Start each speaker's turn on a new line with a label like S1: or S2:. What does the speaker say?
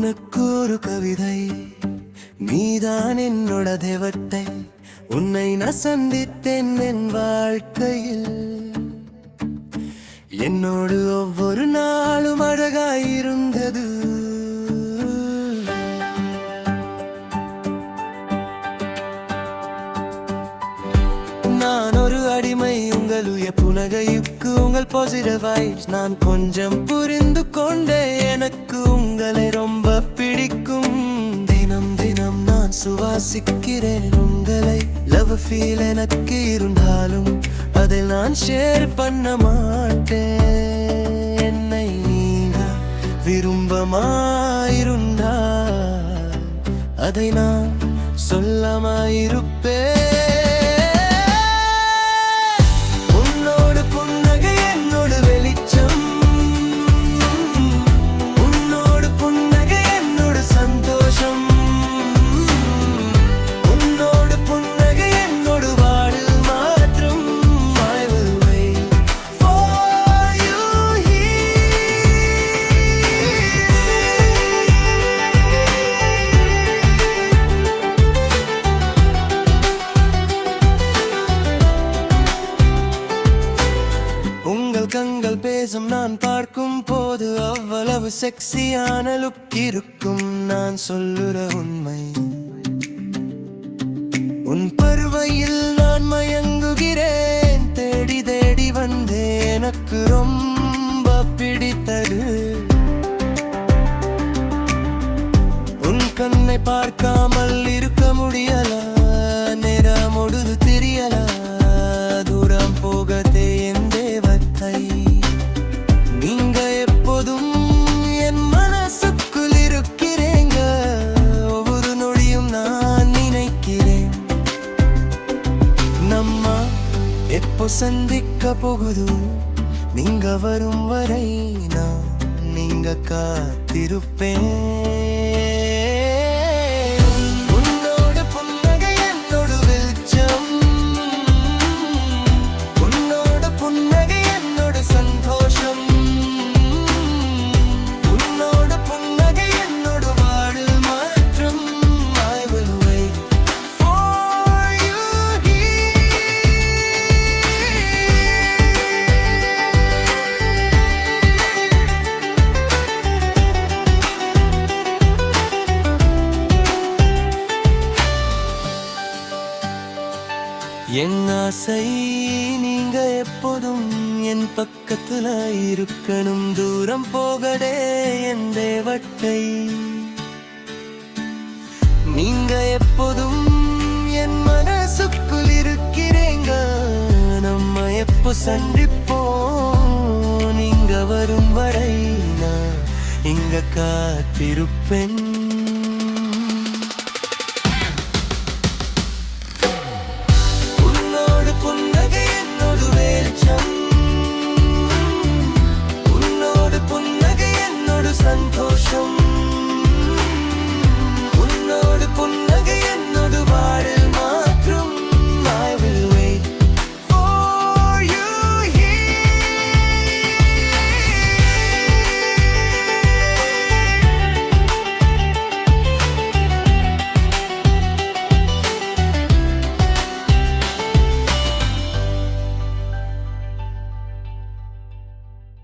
S1: உனக்கு ஒரு கவிதை, நீதான் என்னோட தேவத்தை. உன்னை நான் சந்தித்தேன் என் வாழ்க்கையில். என்னோடு ஒவ்வொரு நாளும் அழகாயிருந்தது. நான் ஒரு அடிமை உங்களுடைய புனகையுக்கு, உங்கள் பாசிட்டிவ் வைப்ஸ் நான் கொஞ்சம் புரிந்து கொண்டேன். எனக்கு உங்களை ரொம்ப பிடிக்கும். தினம் தினம் நான் சுவாசிக்கிறேன் உங்களை. லவ் ஃபீல் எனக்கு இருந்தாலும் அதை நான் ஷேர் பண்ண மாட்டேன். என்னை நீங்க விரும்பமாயிருந்தால் அதை நான் சொல்லாமாயிருப்பேன். கண்கள் பேசும் நான் பார்க்கும் போது அவ்வளவு செக்ஸியான லுக் இருக்கும். நான் சொல்லுற உண்மை, உன் பருவையில் நான் மயங்குகிறேன். தேடி தேடி வந்தே எனக்கு ரொம்ப பிடித்தது. உன் கண்ணை பார்க்காமல் இருக்க முடியல. நேரம் ஒடுது தெரியல. தூரம் போகத்தே என் தேவத்தை. நீங்க எப்போதும் என் மனசுக்குள் இருக்கிறேங்க. ஒவ்வொரு நொடியும் நான் நினைக்கிறேன், நம்ம எப்போ சந்திக்க போகுது. நீங்க வரும் வரை நான் நீங்க காத்திருப்பேன். என் ஆசை நீங்க எப்போதும் என் பக்கத்துல இருக்கணும். தூரம் போகடே என் தேவத்தை. நீங்க எப்போதும் என் மனசுக்குள் இருக்கிறீங்க. நம்ம எப்போ சந்திப்போம். நீங்க வரும் வரை நான் இங்க காத்திருப்பேன்.